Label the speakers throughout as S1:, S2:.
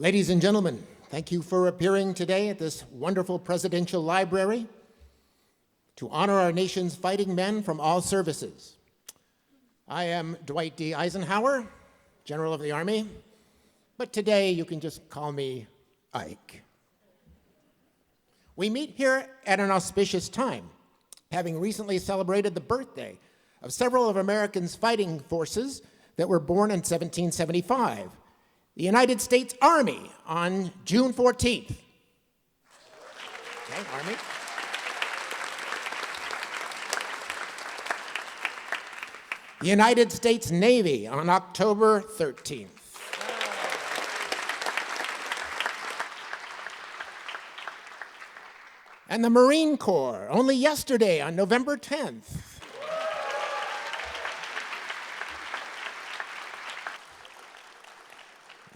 S1: Ladies and gentlemen, thank you for appearing today at this wonderful presidential library to honor our nation's fighting men from all services. I am Dwight D. Eisenhower, General of the Army, but today you can just call me Ike. We meet here at an auspicious time, having recently celebrated the birthday of several of America's fighting forces that were born in 1775. The United States Army on June 14th. Okay, Army. The United States Navy on October 13th. And the Marine Corps only yesterday on November 10th.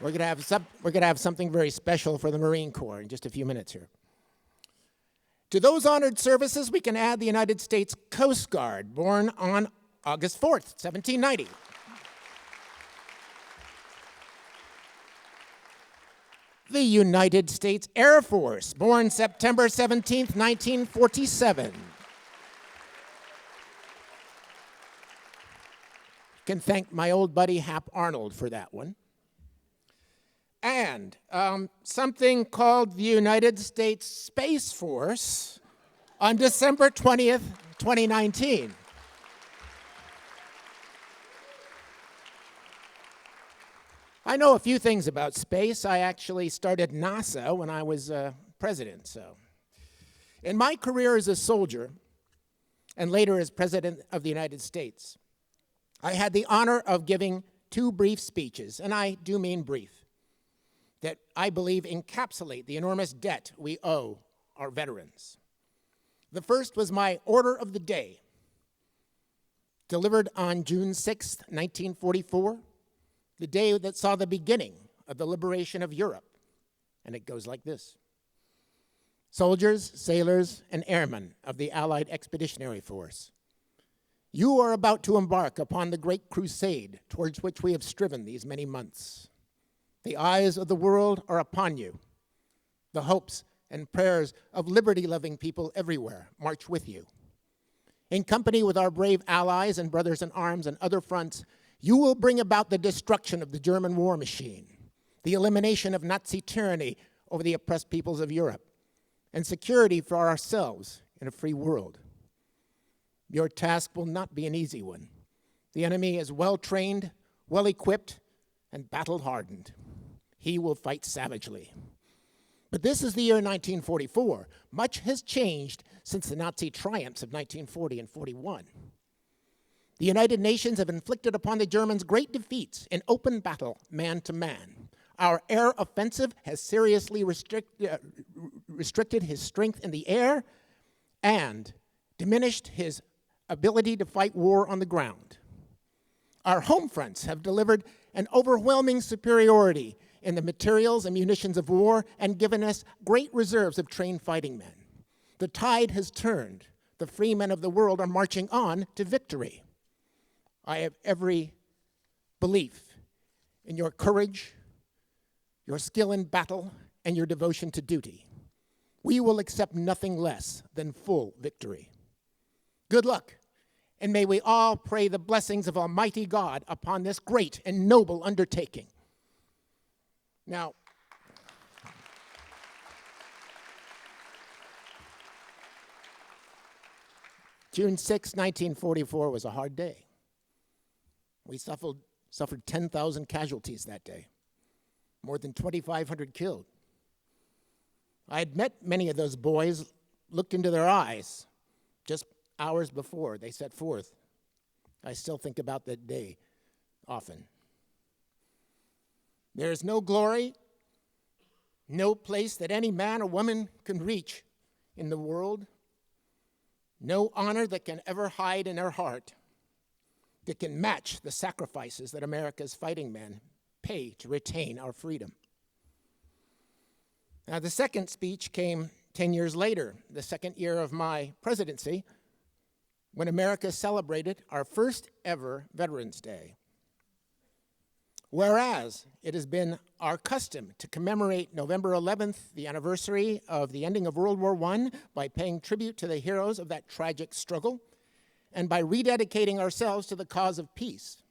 S1: We're going to have something very special for the Marine Corps in just a few minutes here. To those honored services, we can add the United States Coast Guard, born on August 4th, 1790. The United States Air Force, born September 17th, 1947. Can thank my old buddy Hap Arnold for that one. And something called the United States Space Force on December 20th, 2019. I know a few things about space. I actually started NASA when I was president. So, in my career as a soldier, and later as President of the United States, I had the honor of giving two brief speeches, and I do mean brief, that I believe encapsulate the enormous debt we owe our veterans. The first was my Order of the Day, delivered on June 6, 1944, the day that saw the beginning of the liberation of Europe. And it goes like this. Soldiers, sailors, and airmen of the Allied Expeditionary Force, you are about to embark upon the great crusade towards which we have striven these many months. The eyes of the world are upon you. The hopes and prayers of liberty-loving people everywhere march with you. In company with our brave allies and brothers in arms on other fronts, you will bring about the destruction of the German war machine, the elimination of Nazi tyranny over the oppressed peoples of Europe, and security for ourselves in a free world. Your task will not be an easy one. The enemy is well-trained, well-equipped, and battle-hardened. He will fight savagely. But this is the year 1944. Much has changed since the Nazi triumphs of 1940 and 41. The United Nations have inflicted upon the Germans great defeats in open battle, man to man. Our air offensive has seriously restricted his strength in the air and diminished his ability to fight war on the ground. Our home fronts have delivered an overwhelming superiority in the materials and munitions of war and given us great reserves of trained fighting men. The tide has turned. The free men of the world are marching on to victory. I have every belief in your courage, your skill in battle, and your devotion to duty. We will accept nothing less than full victory. Good luck, and may we all pray the blessings of Almighty God upon this great and noble undertaking. Now, June 6, 1944 was a hard day. We suffered 10,000 casualties that day, more than 2,500 killed. I had met many of those boys, looked into their eyes just hours before they set forth. I still think about that day often. There is no glory, no place that any man or woman can reach in the world, no honor that can ever hide in their heart that can match the sacrifices that America's fighting men pay to retain our freedom. Now, the second speech came 10 years later, the second year of my presidency, when America celebrated our first ever Veterans Day. Whereas it has been our custom to commemorate November 11th, the anniversary of the ending of World War I, by paying tribute to the heroes of that tragic struggle and by rededicating ourselves to the cause of peace.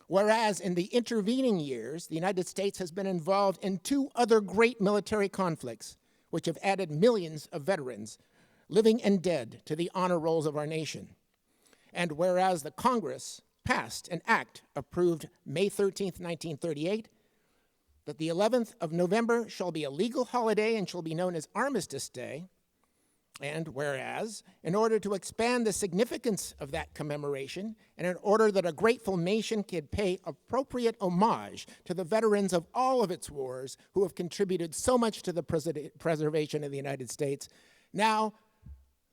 S1: Whereas in the intervening years, the United States has been involved in two other great military conflicts, which have added millions of veterans, living and dead, to the honor rolls of our nation. And whereas the Congress passed an act approved May 13th, 1938, that the 11th of November shall be a legal holiday and shall be known as Armistice Day. And whereas, in order to expand the significance of that commemoration, and in order that a grateful nation could pay appropriate homage to the veterans of all of its wars who have contributed so much to the preservation of the United States, now,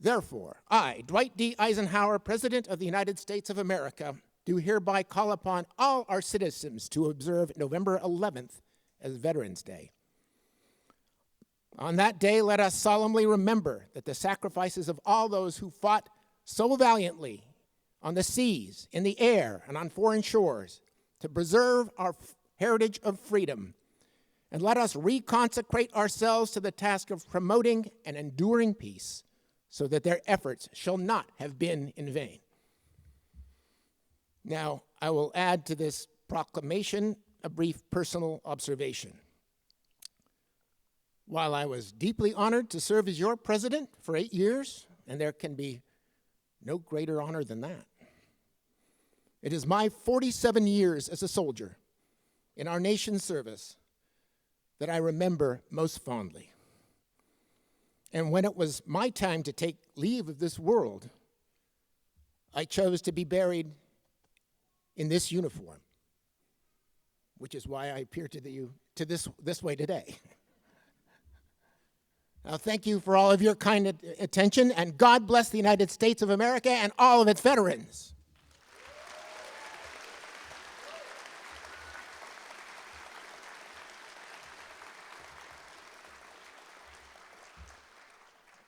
S1: therefore, I, Dwight D. Eisenhower, President of the United States of America, do hereby call upon all our citizens to observe November 11th as Veterans Day. On that day, let us solemnly remember that the sacrifices of all those who fought so valiantly on the seas, in the air, and on foreign shores to preserve our heritage of freedom. And let us reconsecrate ourselves to the task of promoting and enduring peace so that their efforts shall not have been in vain. Now, I will add to this proclamation a brief personal observation. While I was deeply honored to serve as your president for 8 years, and there can be no greater honor than that, it is my 47 years as a soldier in our nation's service that I remember most fondly. And when it was my time to take leave of this world, I chose to be buried in this uniform, which is why I appear to you this way today. Now, thank you for all of your kind attention, and God bless the United States of America and all of its veterans.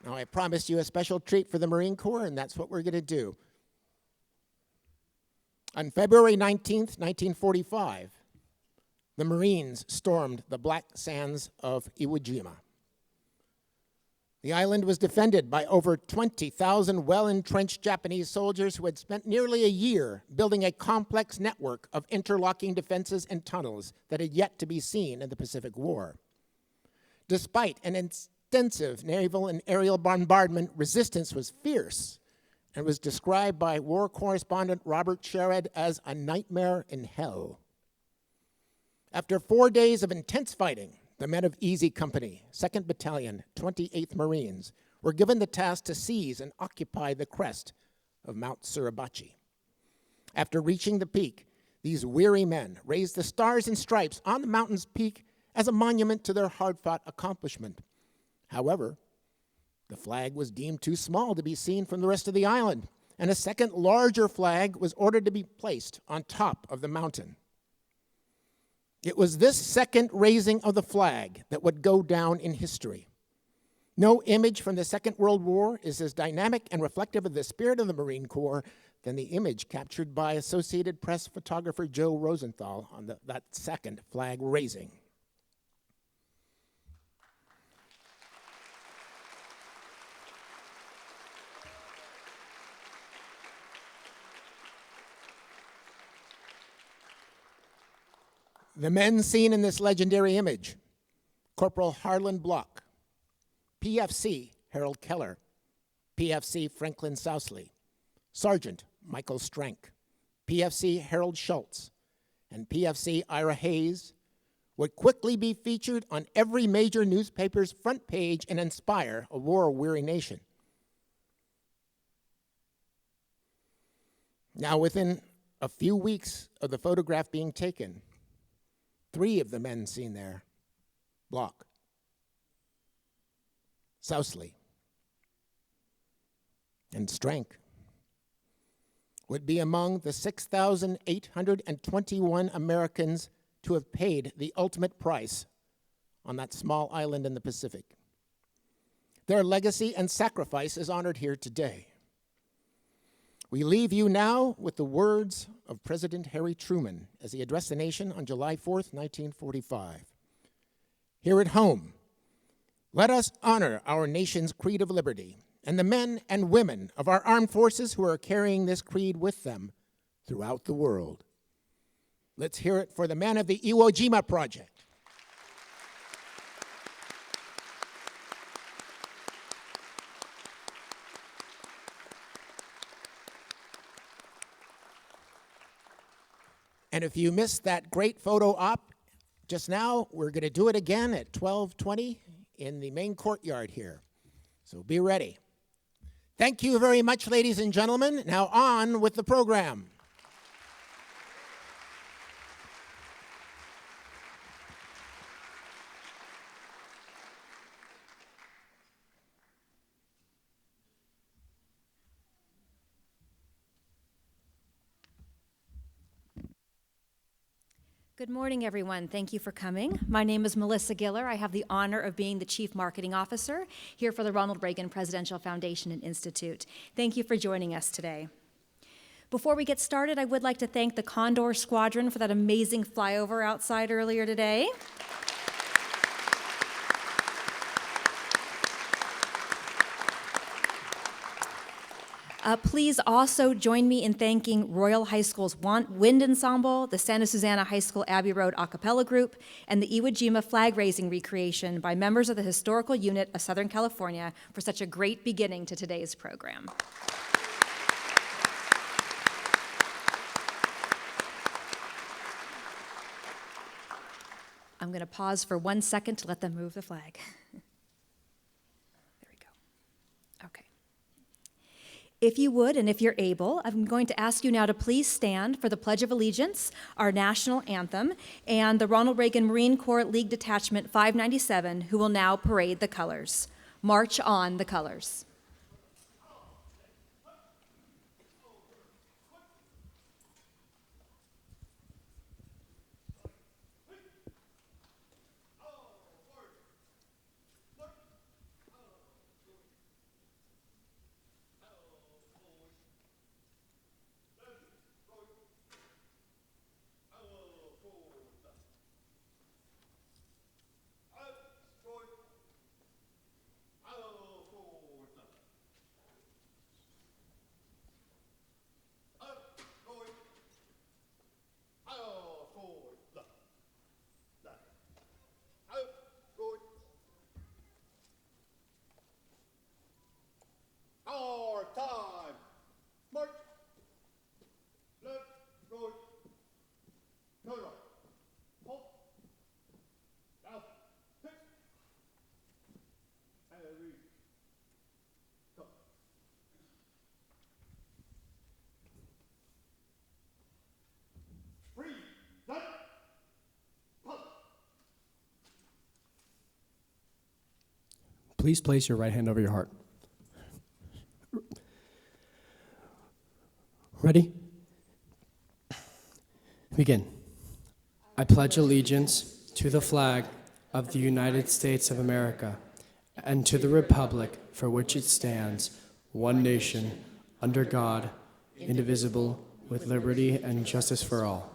S1: Now, I promised you a special treat for the Marine Corps, and that's what we're going to do. On February 19th, 1945, the Marines stormed the black sands of Iwo Jima. The island was defended by over 20,000 well-entrenched Japanese soldiers who had spent nearly a year building a complex network of interlocking defenses and tunnels that had yet to be seen in the Pacific War. Despite an extensive naval and aerial bombardment, resistance was fierce and was described by war correspondent Robert Sherrod as a nightmare in hell. After 4 days of intense fighting, the men of Easy Company, 2nd Battalion, 28th Marines, were given the task to seize and occupy the crest of Mount Suribachi. After reaching the peak, these weary men raised the stars and stripes on the mountain's peak as a monument to their hard-fought accomplishment. However, the flag was deemed too small to be seen from the rest of the island, and a second larger flag was ordered to be placed on top of the mountain. It was this second raising of the flag that would go down in history. No image from the Second World War is as dynamic and reflective of the spirit of the Marine Corps than the image captured by Associated Press photographer Joe Rosenthal on that second flag raising. The men seen in this legendary image: Corporal Harlan Block, PFC Harold Keller, PFC Franklin Sousley, Sergeant Michael Strank, PFC Harold Schultz, and PFC Ira Hayes would quickly be featured on every major newspaper's front page and inspire a war-weary nation. Now, within a few weeks of the photograph being taken, 3 of the men seen there, Block, Sousley, and Strank, would be among the 6,821 Americans to have paid the ultimate price on that small island in the Pacific. Their legacy and sacrifice is honored here today. We leave you now with the words of President Harry Truman as he addressed the nation on July 4th, 1945. Here at home, let us honor our nation's creed of liberty and the men and women of our armed forces who are carrying this creed with them throughout the world. Let's hear it for the men of the Iwo Jima Project. And if you missed that great photo op just now, we're going to do it again at 12:20 in the main courtyard here. So be ready. Thank you very much, ladies and gentlemen. Now on with the program.
S2: Good morning, everyone. Thank you for coming. My name is Melissa Giller. I have the honor of being the Chief Marketing Officer here for the Ronald Reagan Presidential Foundation and Institute. Thank you for joining us today. Before we get started, I would like to thank the Condor Squadron for that amazing flyover outside earlier today. Please also join me in thanking Royal High School's Wind Ensemble, the Santa Susana High School Abbey Road a cappella group, and the Iwo Jima flag-raising recreation by members of the Historical Unit of Southern California for such a great beginning to today's program. I'm going to pause for 1 second to let them move the flag. There we go. Okay. If you would, and if you're able, I'm going to ask you now to please stand for the Pledge of Allegiance, our national anthem, and the Ronald Reagan Marine Corps League Detachment 597, who will now parade the colors. March on the colors.
S3: Please place your right hand over your heart. Ready? Begin. I pledge allegiance to the flag of the United States of America and to the republic for which it stands, one nation, under God, indivisible, with liberty and justice for all.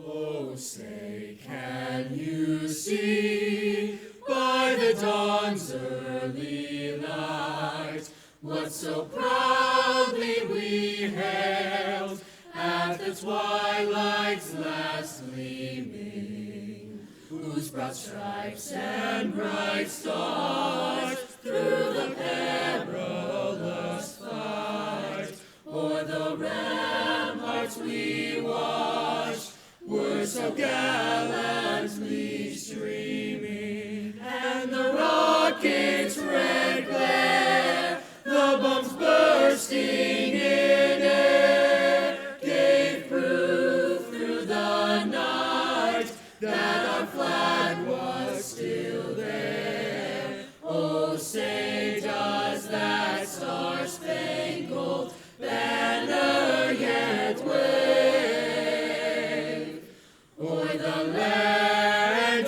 S4: Oh, say, can you see by the dawn's early light what so proudly we hailed at the twilight's last gleaming, whose broad stripes and bright stars through the perilous fight o'er the ramparts we watched were so gallantly streaming, and the rocket's red glare, the bombs bursting in air, gave proof through the night that our flag was still there. Oh, say does that star-spangled banner yet wave o'er the land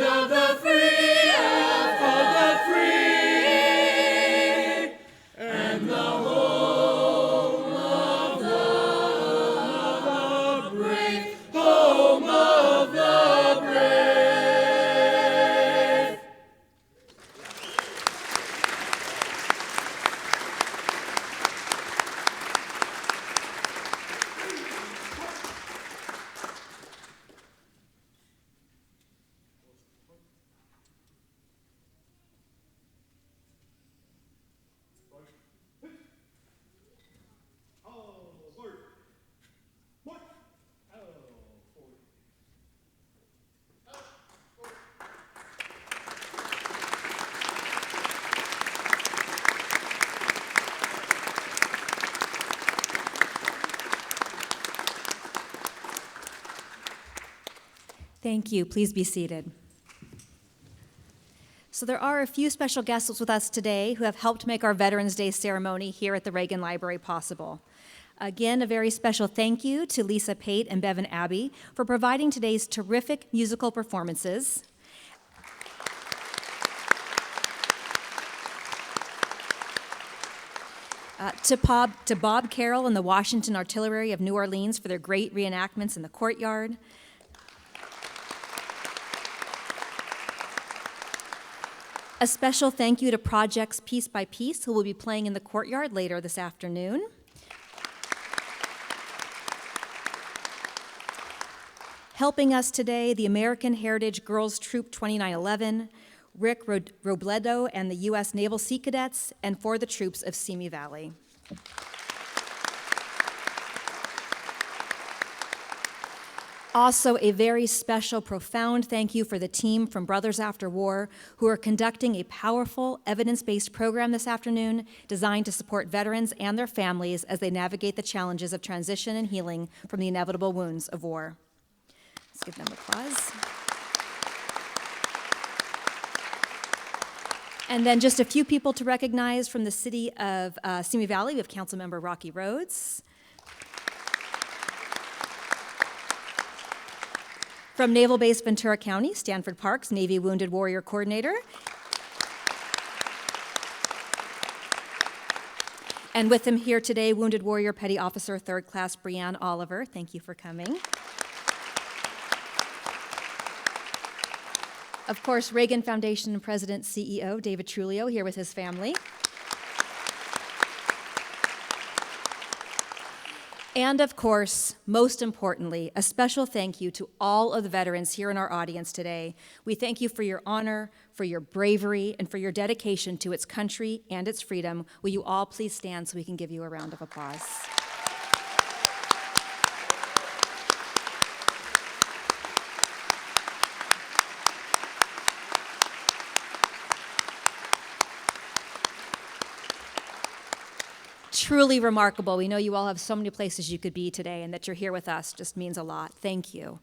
S2: Thank you. Please be seated. So there are a few special guests with us today who have helped make our Veterans Day ceremony here at the Reagan Library possible. Again, a very special thank you to Lisa Pate and Bevan Abbey for providing today's terrific musical performances. To Bob Carroll and the Washington Artillery of New Orleans for their great reenactments in the courtyard. A special thank you to Projects Piece by Piece, who will be playing in the courtyard later this afternoon. Helping us today, the American Heritage Girls Troop 2911, Rick Robledo and the U.S. Naval Sea Cadets, and for the troops of Simi Valley. Also, a very special, profound thank you for the team from Brothers After War, who are conducting a powerful, evidence-based program this afternoon designed to support veterans and their families as they navigate the challenges of transition and healing from the inevitable wounds of war. Let's give them applause. And then just a few people to recognize from the city of Simi Valley. We have Councilmember Rocky Rhodes. From Naval Base Ventura County, Stanford Parks, Navy Wounded Warrior Coordinator. And with him here today, Wounded Warrior Petty Officer 3rd Class Brianne Oliver. Thank you for coming. Of course, Reagan Foundation and President CEO David Trulio here with his family. And of course, most importantly, a special thank you to all of the veterans here in our audience today. We thank you for your honor, for your bravery, and for your dedication to its country and its freedom. Will you all please stand so we can give you a round of applause? Truly remarkable. We know you all have so many places you could be today, and that you're here with us just means a lot. Thank you.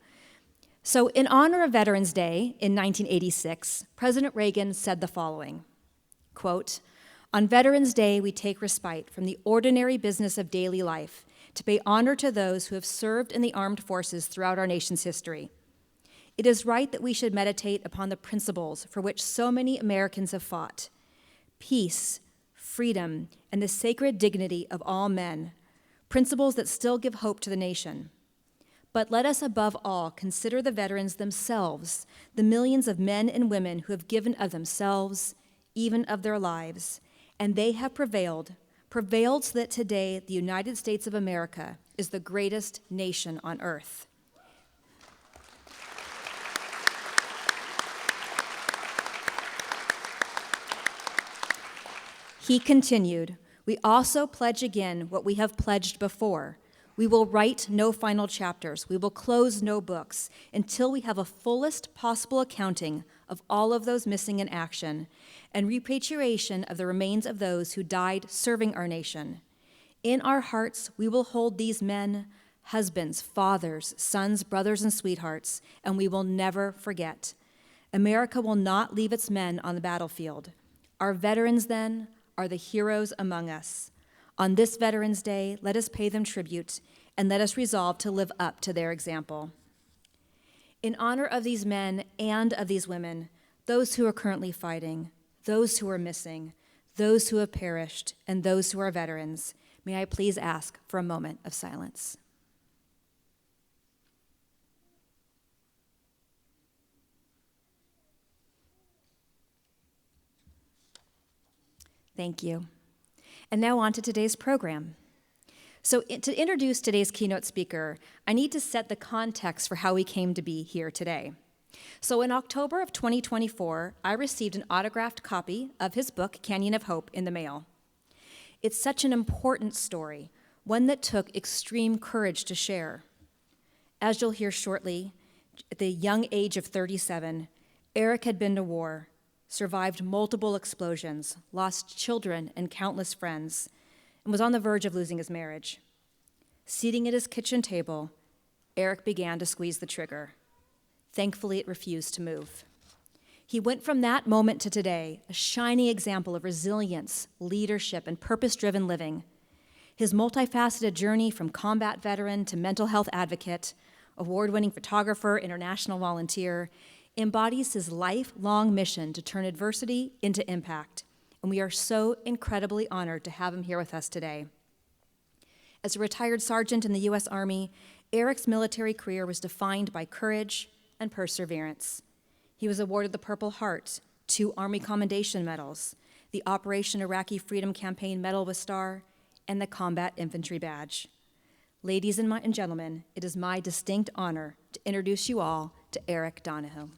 S2: So in honor of Veterans Day in 1986, President Reagan said the following, quote, "On Veterans Day, we take respite from the ordinary business of daily life to pay honor to those who have served in the armed forces throughout our nation's history. It is right that we should meditate upon the principles for which so many Americans have fought: peace, freedom, and the sacred dignity of all men, principles that still give hope to the nation. But let us above all consider the veterans themselves, the millions of men and women who have given of themselves, even of their lives, and they have prevailed so that today the United States of America is the greatest nation on earth." He continued, "We also pledge again what we have pledged before. We will write no final chapters. We will close no books until we have a fullest possible accounting of all of those missing in action and repatriation of the remains of those who died serving our nation. In our hearts, we will hold these men, husbands, fathers, sons, brothers, and sweethearts, and we will never forget. America will not leave its men on the battlefield. Our veterans, then, are the heroes among us. On this Veterans Day, let us pay them tribute, and let us resolve to live up to their example. In honor of these men and of these women, those who are currently fighting, those who are missing, those who have perished, and those who are veterans, may I please ask for a moment of silence. Thank you. And now on to today's program. So to introduce today's keynote speaker, I need to set the context for how we came to be here today. So in October of 2024, I received an autographed copy of his book, Canyon of Hope, in the mail. It's such an important story, one that took extreme courage to share. As you'll hear shortly, at the young age of 37, Eric had been to war, survived multiple explosions, lost children and countless friends, and was on the verge of losing his marriage. Seating at his kitchen table, Eric began to squeeze the trigger. Thankfully, it refused to move. He went from that moment to today, a shining example of resilience, leadership, and purpose-driven living. His multifaceted journey from combat veteran to mental health advocate, award-winning photographer, international volunteer, embodies his lifelong mission to turn adversity into impact, and we are so incredibly honored to have him here with us today. As a retired sergeant in the U.S. Army, Eric's military career was defined by courage and perseverance. He was awarded the Purple Heart, 2 Army Commendation Medals, the Operation Iraqi Freedom Campaign Medal with Star, and the Combat Infantry Badge. Ladies and gentlemen, it is my distinct honor to introduce you all to Eric Danoho.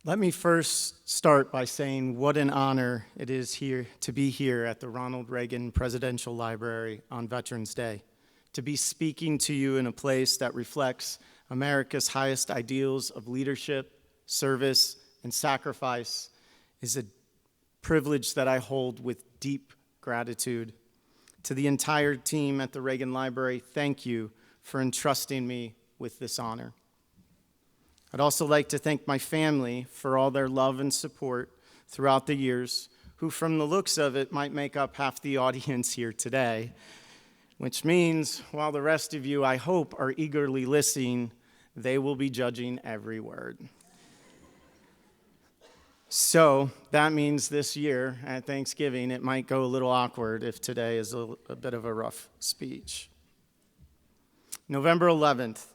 S5: Let me first start by saying what an honor it is here to be here at the Ronald Reagan Presidential Library on Veterans Day, to be speaking to you in a place that reflects America's highest ideals of leadership, service, and sacrifice is a privilege that I hold with deep gratitude. To the entire team at the Reagan Library, thank you for entrusting me with this honor. I'd also like to thank my family for all their love and support throughout the years, who from the looks of it might make up half the audience here today, which means while the rest of you, I hope, are eagerly listening, they will be judging every word. So that means this year at Thanksgiving, it might go a little awkward if today is a bit of a rough speech. November 11th.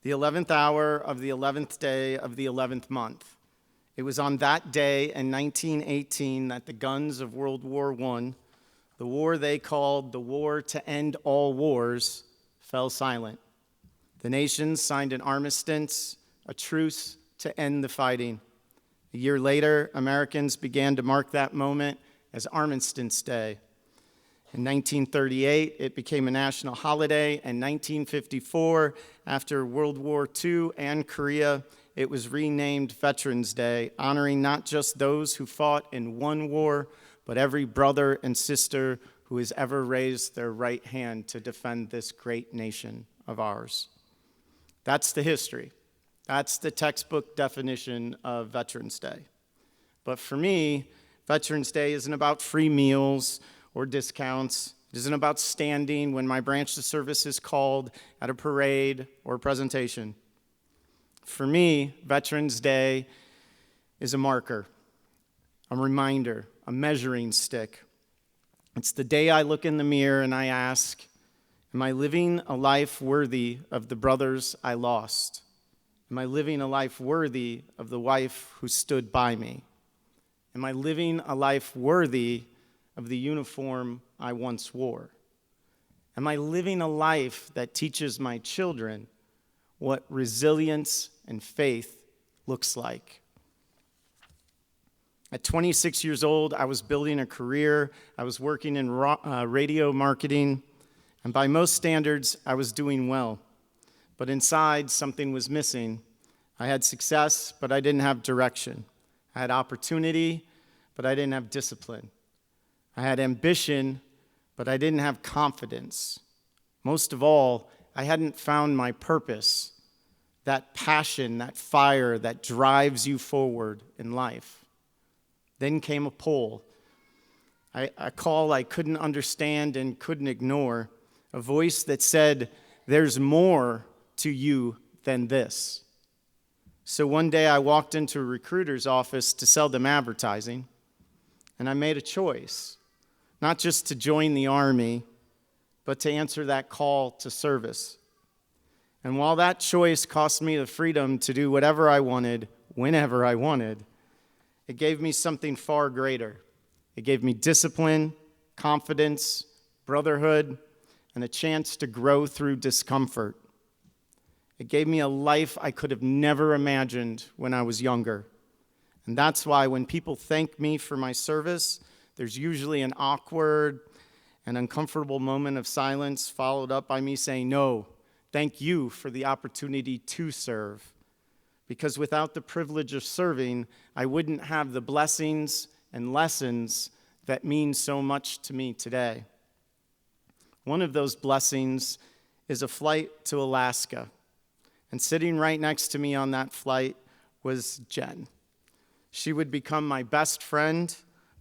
S5: The 11th hour of the 11th day of the 11th month. It was on that day in 1918 that the guns of World War I, the war they called the war to end all wars, fell silent. The nations signed an armistice, a truce to end the fighting. A year later, Americans began to mark that moment as Armistice Day. In 1938, it became a national holiday. In 1954, after World War II and Korea, it was renamed Veterans Day, honoring not just those who fought in one war, but every brother and sister who has ever raised their right hand to defend this great nation of ours. That's the history. That's the textbook definition of Veterans Day. But for me, Veterans Day isn't about free meals or discounts. It isn't about standing when my branch of service is called at a parade or a presentation. For me, Veterans Day is a marker, a reminder, a measuring stick. It's the day I look in the mirror and I ask, am I living a life worthy of the brothers I lost? Am I living a life worthy of the wife who stood by me? Am I living a life worthy of the uniform I once wore? Am I living a life that teaches my children what resilience and faith looks like? At 26 years old, I was building a career. I was working in radio marketing, and by most standards, I was doing well. But inside, something was missing. I had success, but I didn't have direction. I had opportunity, but I didn't have discipline. I had ambition, but I didn't have confidence. Most of all, I hadn't found my purpose, that passion, that fire that drives you forward in life. Then came a pull, a call I couldn't understand and couldn't ignore, a voice that said, there's more to you than this. So one day I walked into a recruiter's office to sell them advertising, and I made a choice. Not just to join the Army, but to answer that call to service. And while that choice cost me the freedom to do whatever I wanted, whenever I wanted, it gave me something far greater. It gave me discipline, confidence, brotherhood, and a chance to grow through discomfort. It gave me a life I could have never imagined when I was younger. And that's why when people thank me for my service, there's usually an awkward and uncomfortable moment of silence followed up by me saying, no, thank you for the opportunity to serve. because without the privilege of serving, I wouldn't have the blessings and lessons that mean so much to me today. One of those blessings is a flight to Alaska. And sitting right next to me on that flight was Jen. She would become my best friend,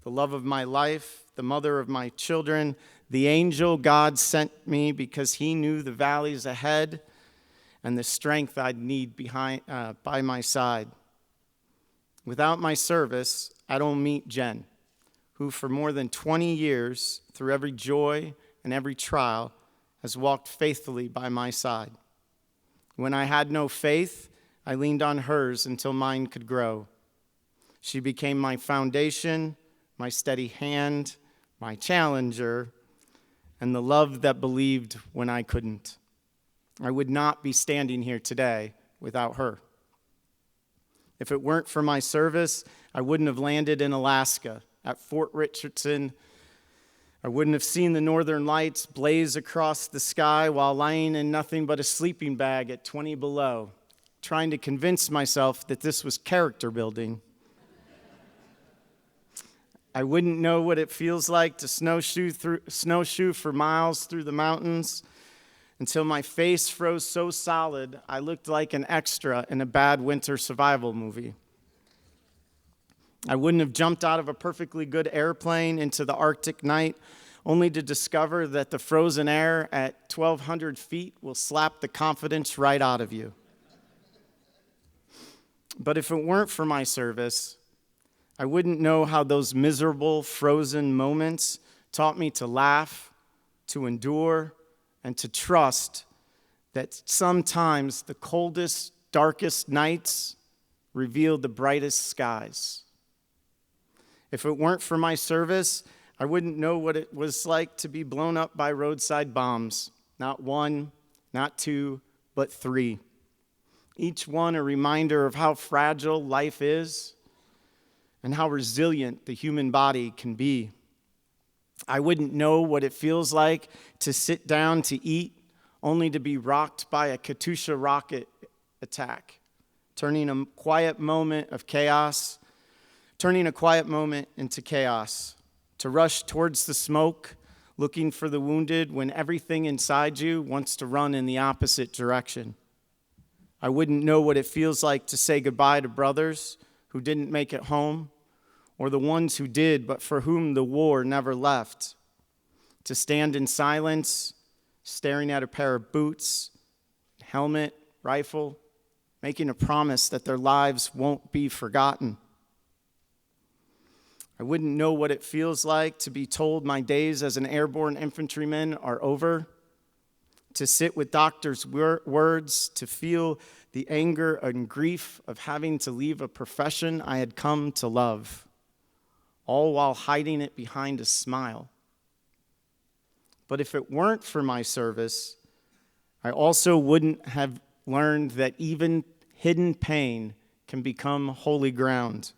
S5: the love of my life, the mother of my children, the angel God sent me because he knew the valleys ahead and the strength I'd need by my side. Without my service, I don't meet Jen, who for more than 20 years, through every joy and every trial, has walked faithfully by my side. When I had no faith, I leaned on hers until mine could grow. She became my foundation, my steady hand, my challenger, and the love that believed when I couldn't. I would not be standing here today without her. If it weren't for my service, I wouldn't have landed in Alaska at Fort Richardson. I wouldn't have seen the northern lights blaze across the sky while lying in nothing but a sleeping bag at 20 below, trying to convince myself that this was character building. I wouldn't know what it feels like to snowshoe for miles through the mountains until my face froze so solid I looked like an extra in a bad winter survival movie. I wouldn't have jumped out of a perfectly good airplane into the Arctic night only to discover that the frozen air at 1,200 feet will slap the confidence right out of you. But if it weren't for my service, I wouldn't know how those miserable, frozen moments taught me to laugh, to endure, and to trust that sometimes the coldest, darkest nights reveal the brightest skies. If it weren't for my service, I wouldn't know what it was like to be blown up by roadside bombs. Not one, not two, but three. Each one a reminder of how fragile life is and how resilient the human body can be. I wouldn't know what it feels like to sit down to eat only to be rocked by a Katyusha rocket attack, turning a quiet moment into chaos, to rush towards the smoke, looking for the wounded when everything inside you wants to run in the opposite direction. I wouldn't know what it feels like to say goodbye to brothers who didn't make it home, or the ones who did, but for whom the war never left. To stand in silence, staring at a pair of boots, helmet, rifle, making a promise that their lives won't be forgotten. I wouldn't know what it feels like to be told my days as an airborne infantryman are over, to sit with doctors' words, to feel the anger and grief of having to leave a profession I had come to love, all while hiding it behind a smile. But if it weren't for my service, I also wouldn't have learned that even hidden pain can become holy ground.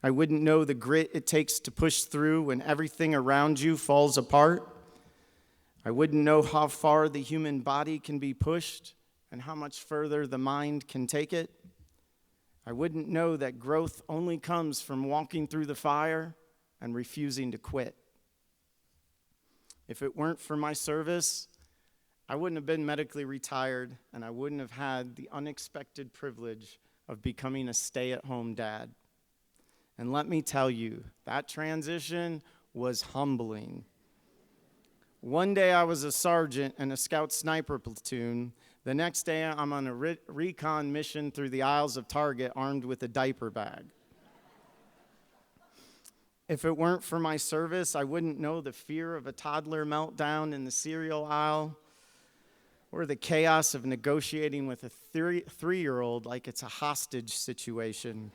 S5: I wouldn't know the grit it takes to push through when everything around you falls apart. I wouldn't know how far the human body can be pushed and how much further the mind can take it. I wouldn't know that growth only comes from walking through the fire and refusing to quit. If it weren't for my service, I wouldn't have been medically retired, and I wouldn't have had the unexpected privilege of becoming a stay-at-home dad. And let me tell you, that transition was humbling. One day I was a sergeant in a scout sniper platoon. The next day I'm on a recon mission through the aisles of Target armed with a diaper bag. If it weren't for my service, I wouldn't know the fear of a toddler meltdown in the cereal aisle or the chaos of negotiating with a three-year-old like it's a hostage situation,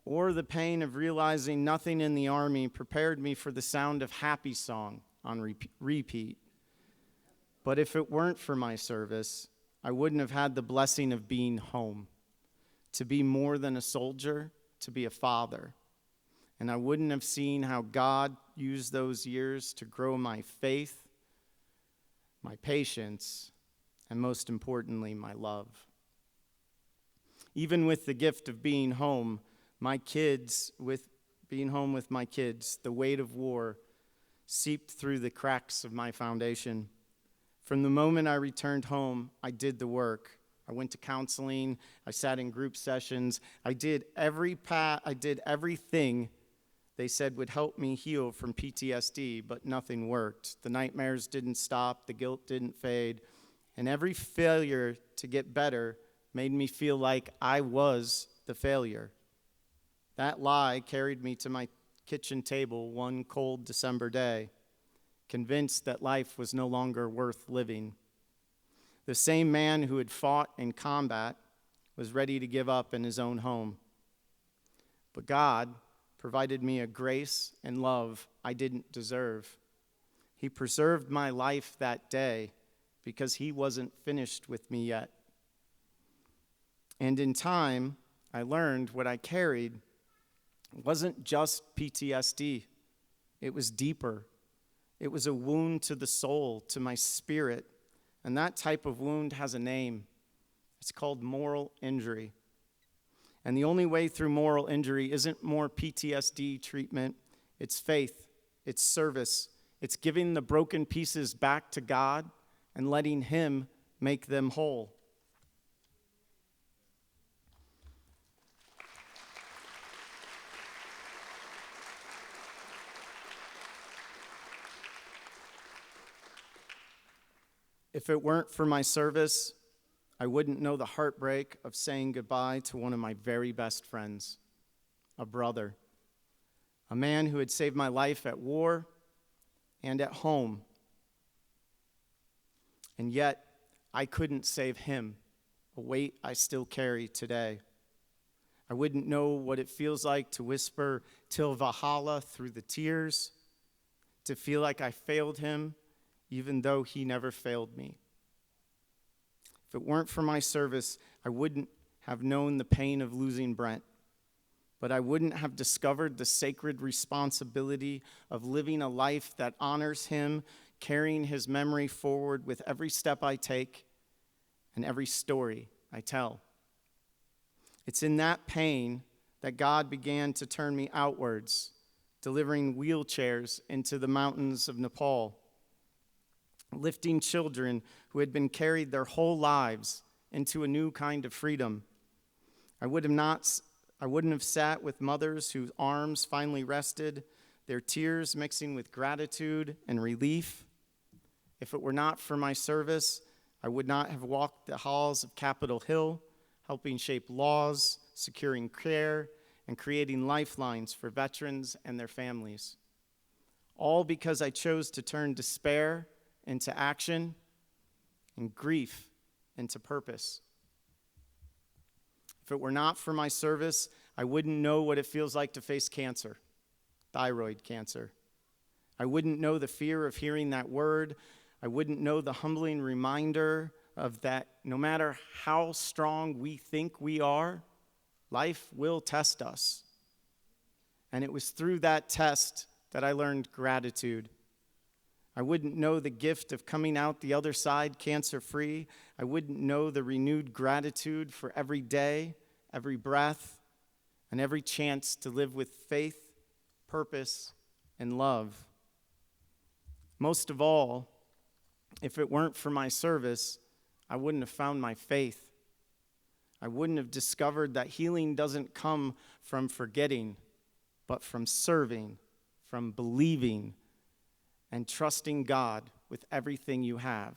S5: or the pain of realizing nothing in the Army prepared me for the sound of Happy Song on repeat. But if it weren't for my service, I wouldn't have had the blessing of being home, to be more than a soldier, to be a father. And I wouldn't have seen how God used those years to grow my faith, my patience, and most importantly, my love. Even with the gift of being home, being home with my kids, the weight of war seeped through the cracks of my foundation. From the moment I returned home, I did the work. I went to counseling. I sat in group sessions. I did everything they said would help me heal from PTSD, but nothing worked. The nightmares didn't stop. The guilt didn't fade. And every failure to get better made me feel like I was the failure. That lie carried me to my kitchen table one cold December day, convinced that life was no longer worth living. The same man who had fought in combat was ready to give up in his own home. But God provided me a grace and love I didn't deserve. He preserved my life that day because he wasn't finished with me yet. And in time, I learned what I carried wasn't just PTSD. It was deeper. It was a wound to the soul, to my spirit. And that type of wound has a name. It's called moral injury. And the only way through moral injury isn't more PTSD treatment. It's faith. It's service. It's giving the broken pieces back to God and letting him make them whole. If it weren't for my service, I wouldn't know the heartbreak of saying goodbye to one of my very best friends, a brother, a man who had saved my life at war and at home. And yet, I couldn't save him, a weight I still carry today. I wouldn't know what it feels like to whisper "Till Valhalla" through the tears, to feel like I failed him, even though he never failed me. If it weren't for my service, I wouldn't have known the pain of losing Brent, but I wouldn't have discovered the sacred responsibility of living a life that honors him, carrying his memory forward with every step I take and every story I tell. It's in that pain that God began to turn me outwards, delivering wheelchairs into the mountains of Nepal, lifting children who had been carried their whole lives into a new kind of freedom. I wouldn't have sat with mothers whose arms finally rested, their tears mixing with gratitude and relief. If it were not for my service, I would not have walked the halls of Capitol Hill, helping shape laws, securing care, and creating lifelines for veterans and their families. All because I chose to turn despair into action and grief into purpose. If it were not for my service, I wouldn't know what it feels like to face cancer, thyroid cancer. I wouldn't know the fear of hearing that word. I wouldn't know the humbling reminder of that no matter how strong we think we are, life will test us. And it was through that test that I learned gratitude. I wouldn't know the gift of coming out the other side cancer-free. I wouldn't know the renewed gratitude for every day, every breath, and every chance to live with faith, purpose, and love. Most of all, if it weren't for my service, I wouldn't have found my faith. I wouldn't have discovered that healing doesn't come from forgetting, but from serving, from believing, and trusting God with everything you have.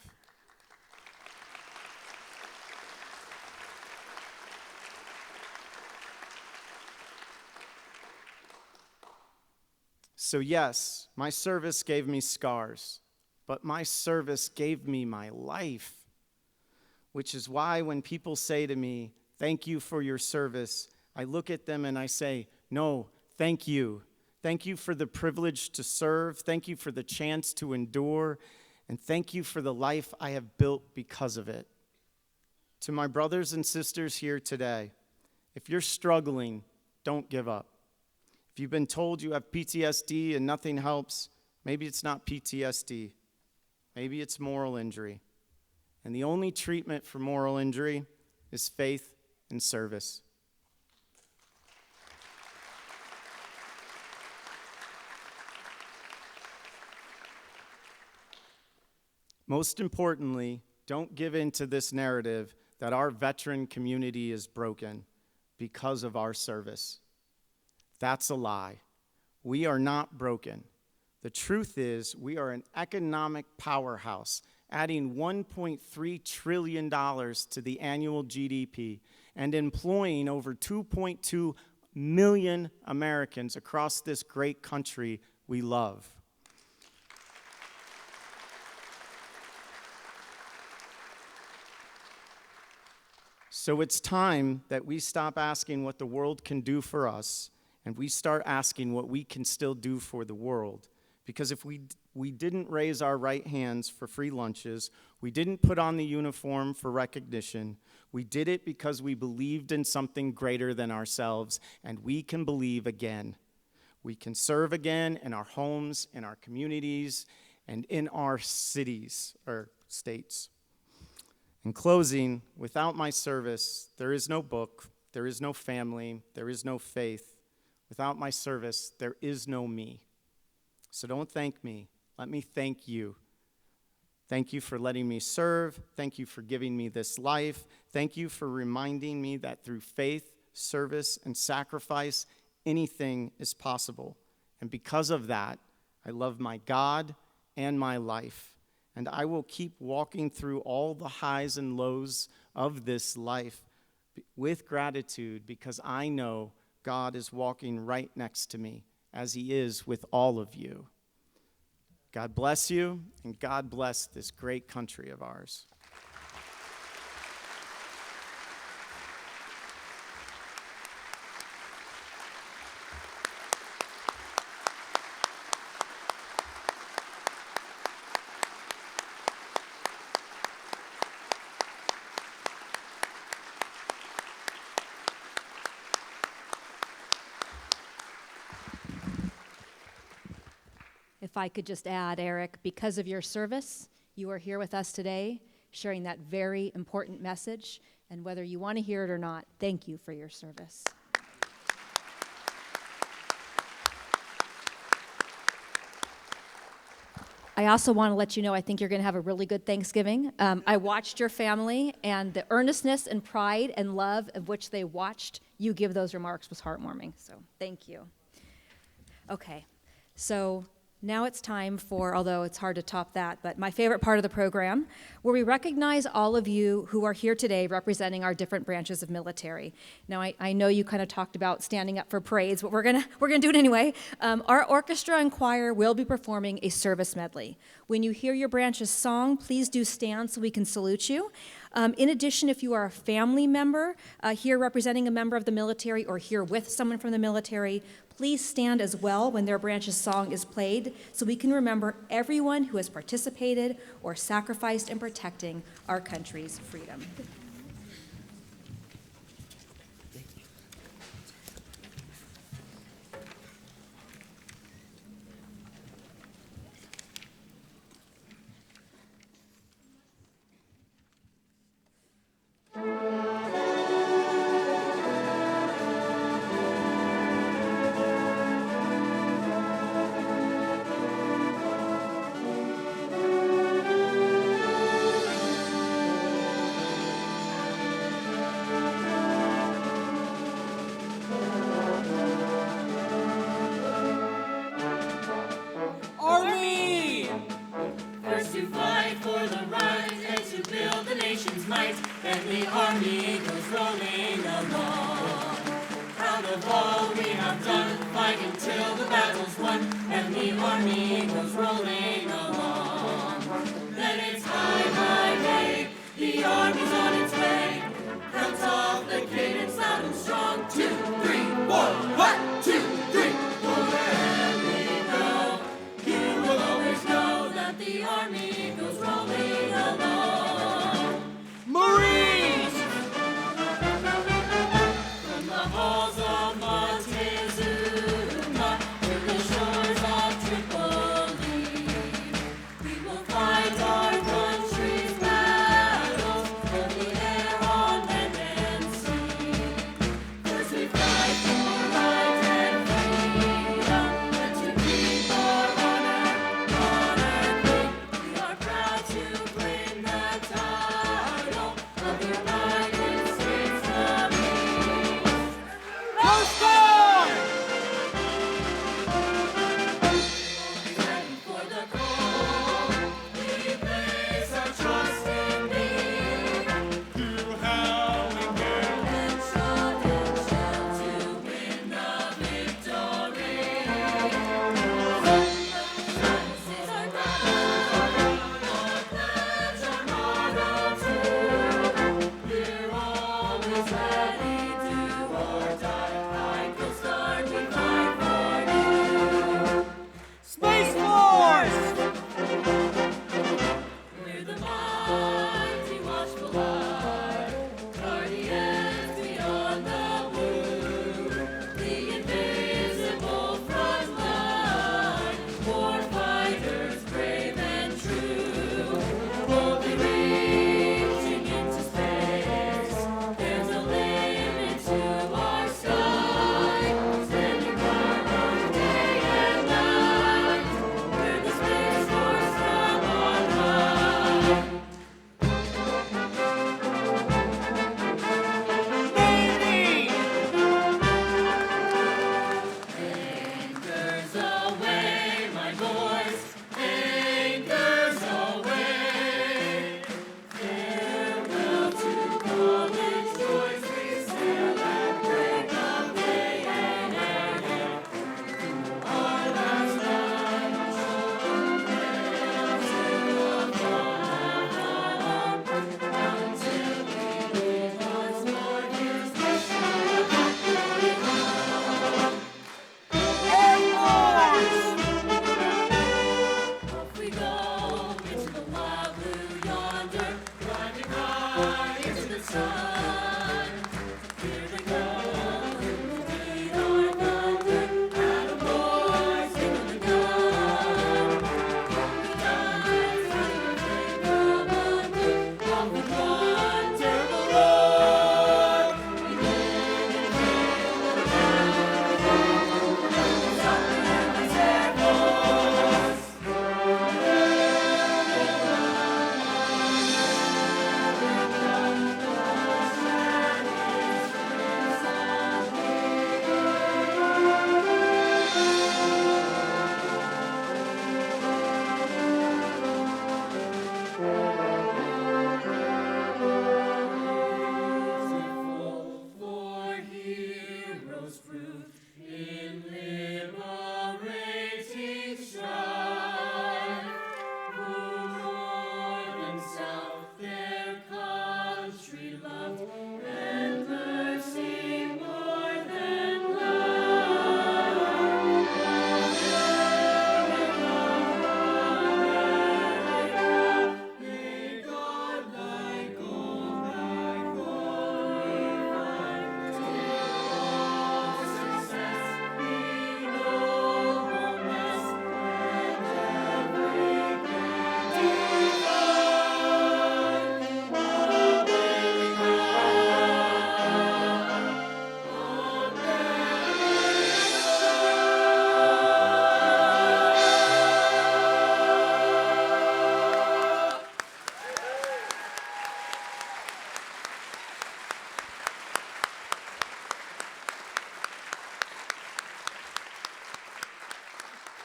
S5: So yes, my service gave me scars, but my service gave me my life, which is why when people say to me, "Thank you for your service," I look at them and I say, "No, thank you. Thank you for the privilege to serve. Thank you for the chance to endure. And thank you for the life I have built because of it." To my brothers and sisters here today, if you're struggling, don't give up. If you've been told you have PTSD and nothing helps, maybe it's not PTSD. Maybe it's moral injury. And the only treatment for moral injury is faith and service. Most importantly, don't give in to this narrative that our veteran community is broken because of our service. That's a lie. We are not broken. The truth is, we are an economic powerhouse, adding $1.3 trillion to the annual GDP and employing over 2.2 million Americans across this great country we love. So it's time that we stop asking what the world can do for us and we start asking what we can still do for the world. Because if we didn't raise our right hands for free lunches, we didn't put on the uniform for recognition, we did it because we believed in something greater than ourselves, and we can believe again. We can serve again in our homes, in our communities, and in our cities or states. In closing, without my service, there is no book, there is no family, there is no faith. Without my service, there is no me. So don't thank me. Let me thank you. Thank you for letting me serve. Thank you for giving me this life. Thank you for reminding me that through faith, service, and sacrifice, anything is possible. And because of that, I love my God and my life. And I will keep walking through all the highs and lows of this life with gratitude because I know God is walking right next to me as he is with all of you. God bless you, and God bless this great country of ours.
S2: If I could just add, Eric, because of your service, you are here with us today, sharing that very important message. And whether you want to hear it or not, thank you for your service. I also want to let you know I think you're going to have a really good Thanksgiving. I watched your family, and the earnestness and pride and love of which they watched you give those remarks was heartwarming. So thank you. Okay, so now it's time for, although it's hard to top that, but my favorite part of the program, where we recognize all of you who are here today representing our different branches of military. Now, I know you kind of talked about standing up for parades, but we're gonna do it anyway. Our orchestra and choir will be performing a service medley. When you hear your branch's song, please do stand so we can salute you. In addition, if you are a family member here representing a member of the military or here with someone from the military, please stand as well when their branch's song is played so we can remember everyone who has participated or sacrificed in protecting our country's freedom.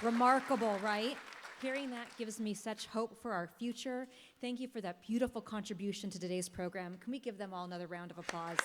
S2: Remarkable, right? Hearing that gives me such hope for our future. Thank you for that beautiful contribution to today's program. Can we give them all another round of applause?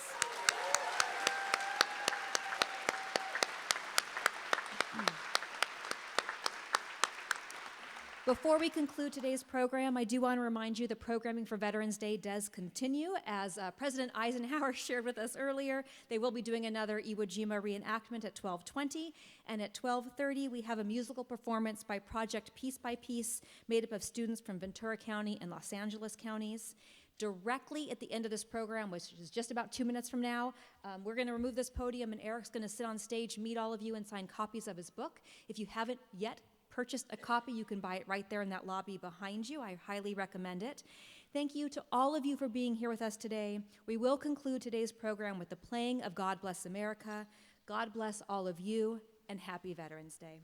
S2: Before we conclude today's program, I do want to remind you the programming for Veterans Day does continue. As President Eisenhower shared with us earlier, they will be doing another Iwo Jima reenactment at 12:20, and at 12:30 we have a musical performance by Project Piece by Piece, made up of students from Ventura County and Los Angeles counties. Directly at the end of this program, which is just about 2 minutes from now, we're going to remove this podium, and Eric's going to sit on stage, meet all of you, and sign copies of his book. If you haven't yet purchased a copy, you can buy it right there in that lobby behind you. I highly recommend it. Thank you to all of you for being here with us today. We will conclude today's program with the playing of God Bless America. God bless all of you, and happy Veterans Day.